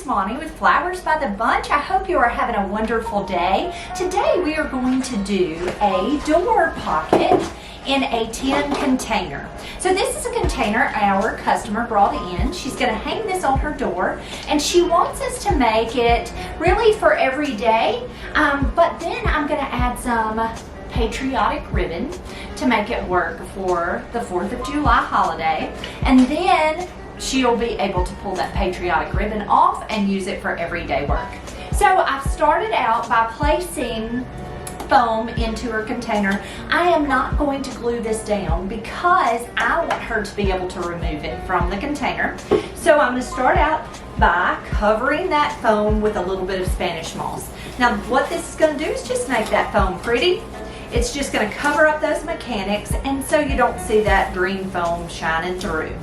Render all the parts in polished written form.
is Monty with Flowers by the Bunch. I hope you are having a wonderful day. Today we are going to do a door pocket in a tin container. So this is a container our customer brought in. She's going to hang this on her door, and she wants us to make it really for every day, but then I'm going to add some patriotic ribbon to make it work for the 4th of July holiday, and then she'll be able to pull that patriotic ribbon off and use it for everyday work. So I've started out by placing foam into her container. I am not going to glue this down because I want her to be able to remove it from the container. So I'm going to start out by covering that foam with a little bit of Spanish moss. Now what this is going to do is just make that foam pretty. It's just going to cover up those mechanics, and so you don't see that green foam shining through.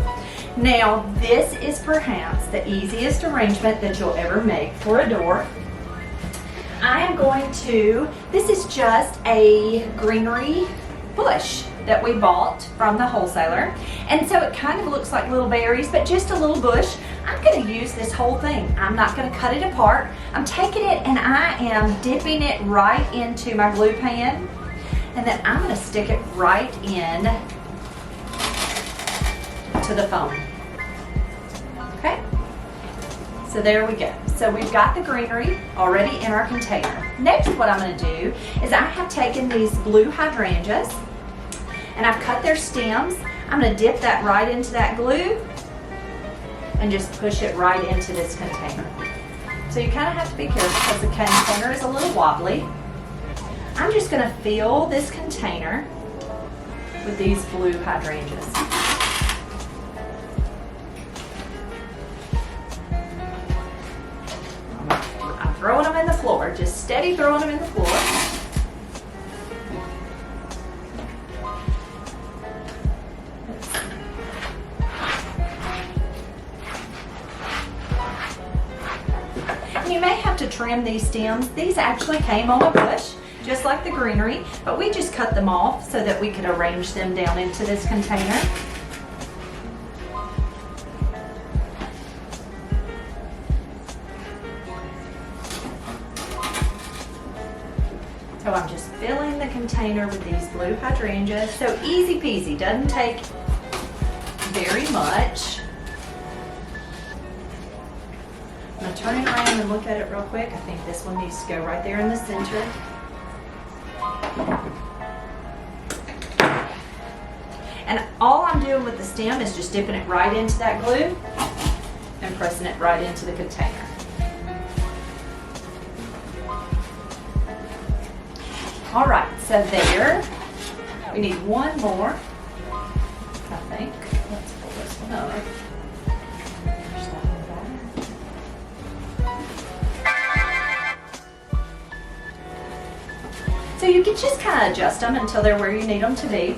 Now this is perhaps the easiest arrangement that you'll ever make for a door. I am going to, this is just a greenery bush that we bought from the wholesaler, and so it kind of looks like little berries, but just a little bush. I'm going to use this whole thing. I'm not going to cut it apart. I'm taking it and I am dipping it right into my glue pan, and then I'm going to stick it right in to the foam. Okay, so there we go. So we've got the greenery already in our container. Next, what I'm going to do is I have taken these blue hydrangeas and I've cut their stems. I'm going to dip that right into that glue and just push it right into this container. So you kind of have to be careful because the container is a little wobbly. I'm just going to fill this container with these blue hydrangeas. I'm throwing them in the floor, just steady throwing them in the floor. And you may have to trim these stems. These actually came on a bush, just like the greenery, but we just cut them off so that we could arrange them down into this container. So I'm just filling the container with these blue hydrangeas. So easy peasy, doesn't take very much. I'm gonna turn it around and look at it real quick. I think this one needs to go right there in the center. And all I'm doing with the stem is just dipping it right into that glue and pressing it right into the container. All right, so there, we need one more, I think. Let's pull this one over. There's that one there. So you can just kind of adjust them until they're where you need them to be.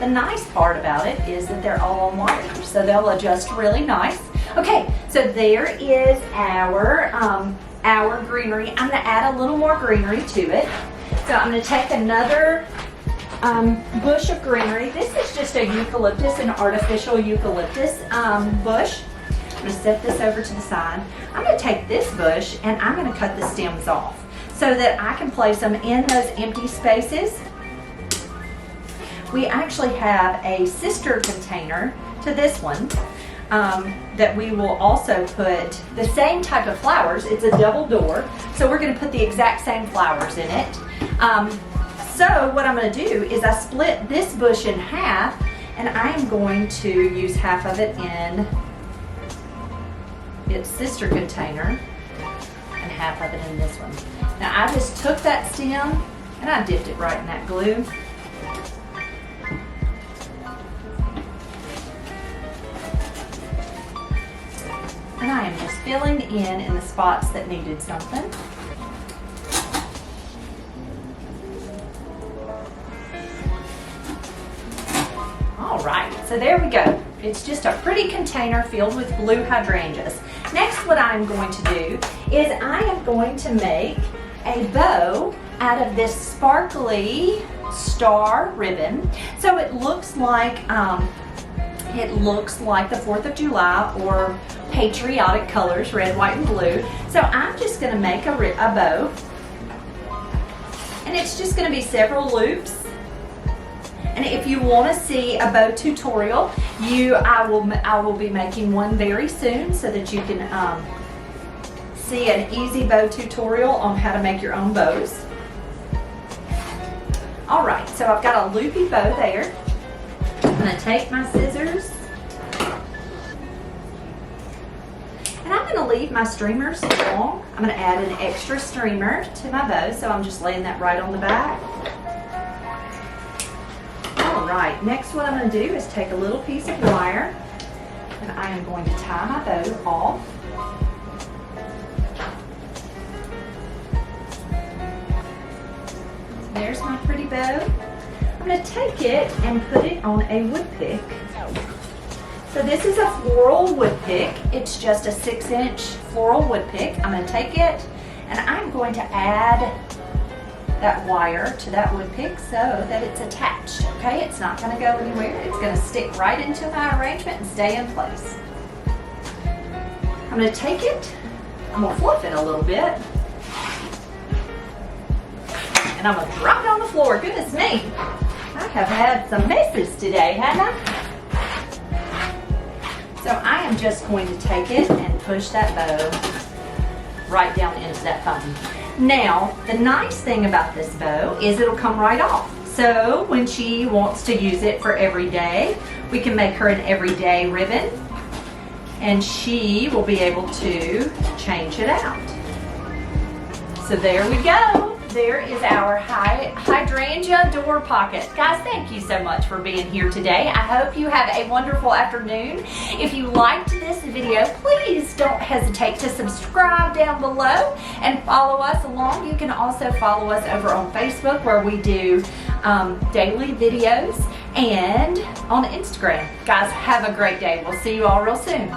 The nice part about it is that they're all on wire, so they'll adjust really nice. Okay, so there is our greenery. I'm going to add a little more greenery to it. So I'm going to take another bush of greenery. This is just a eucalyptus, an artificial eucalyptus bush. I'm going to set this over to the side. I'm going to take this bush and I'm going to cut the stems off so that I can place them in those empty spaces. We actually have a sister container to this one that we will also put the same type of flowers. It's a double door, so we're going to put the exact same flowers in it. So what I'm going to do is I split this bush in half, and I am going to use half of it in its sister container and half of it in this one. Now I just took that stem and I dipped it right in that glue. And I am just filling in the spots that needed something. All right, so there we go. It's just a pretty container filled with blue hydrangeas. Next, what I'm going to do is I am going to make a bow out of this sparkly star ribbon. So it looks like It looks like the 4th of July or patriotic colors, red, white, and blue. So I'm just going to make a bow. And it's just going to be several loops. And if you want to see a bow tutorial, I will be making one very soon so that you can see an easy bow tutorial on how to make your own bows. All right, so I've got a loopy bow there. I'm going to take my scissors and I'm going to leave my streamers long. I'm going to add an extra streamer to my bow, so I'm just laying that right on the back. All right, next what I'm going to do is take a little piece of wire and I am going to tie my bow off. There's my pretty bow. I'm going to take it and put it on a wood pick. So this is a floral wood pick. It's just a 6-inch floral wood pick. I'm going to take it and I'm going to add that wire to that wood pick so that it's attached. Okay, it's not going to go anywhere. It's going to stick right into my arrangement and stay in place. I'm going to take it, I'm going to fluff it a little bit, and I'm going to drop it on the floor. Goodness me, I have had some messes today, haven't I? So I am just going to take it and push that bow right down into that foam. Now, the nice thing about this bow is it'll come right off. So when she wants to use it for every day, we can make her an everyday ribbon and she will be able to change it out. So there we go. There is our hydrangea door pocket. Guys, thank you so much for being here today. I hope you have a wonderful afternoon. If you liked this video, please don't hesitate to subscribe down below and follow us along. You can also follow us over on Facebook where we do daily videos and on Instagram. Guys, have a great day. We'll see you all real soon.